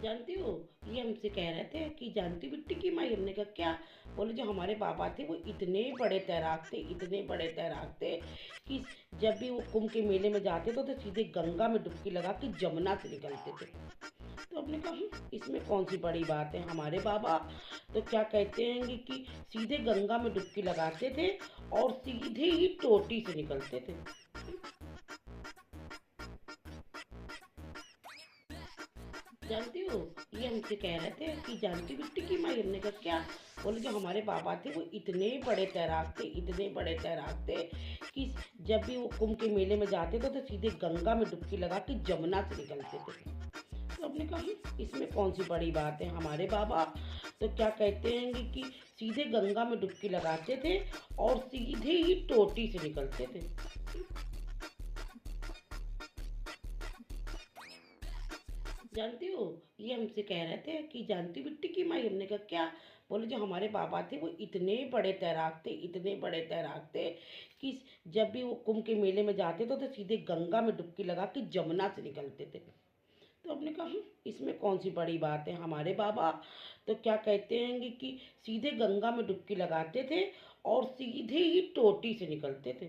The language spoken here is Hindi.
जानती हो, ये हमसे कह रहे थे कि जानती हो मिट्टी की माई। हमने कहा क्या? बोले जो हमारे बाबा थे वो इतने बड़े तैराक थे, इतने बड़े तैराक थे कि जब भी वो कुंभ के मेले में जाते तो सीधे गंगा में डुबकी लगा के जमुना से निकलते थे। तो हमने कहा इसमें कौन सी बड़ी बात है, हमारे बाबा तो क्या कहते हैं कि सीधे गंगा में डुबकी लगाते थे और सीधे ही टोटी से निकलते थे। जानती हो, ये हमसे कह रहे थे कि जानती मिट्टी की माई। हमने कहा क्या? बोले जो हमारे बाबा थे वो इतने बड़े तैराक थे, इतने बड़े तैराक थे कि जब भी वो कुंभ के मेले में जाते तो सीधे गंगा में डुबकी लगा के जमुना से निकलते थे। तो हमने कहा इसमें कौन सी बड़ी बात है, हमारे बाबा तो क्या कहते हैं कि सीधे गंगा में डुबकी लगाते थे और सीधे ही टोटी से निकलते थे। जानती हो, ये हमसे कह रहे थे कि जानती मिट्टी की माई। हमने कहा क्या? बोले जो हमारे बाबा थे वो इतने बड़े तैराक थे, इतने बड़े तैराक थे कि जब भी वो कुंभ के मेले में जाते तो सीधे गंगा में डुबकी लगा के जमुना से निकलते थे। तो हमने कहा इसमें कौन सी बड़ी बात है, हमारे बाबा तो क्या कहते हैं कि सीधे गंगा में डुबकी लगाते थे और सीधे ही टोटी से निकलते थे।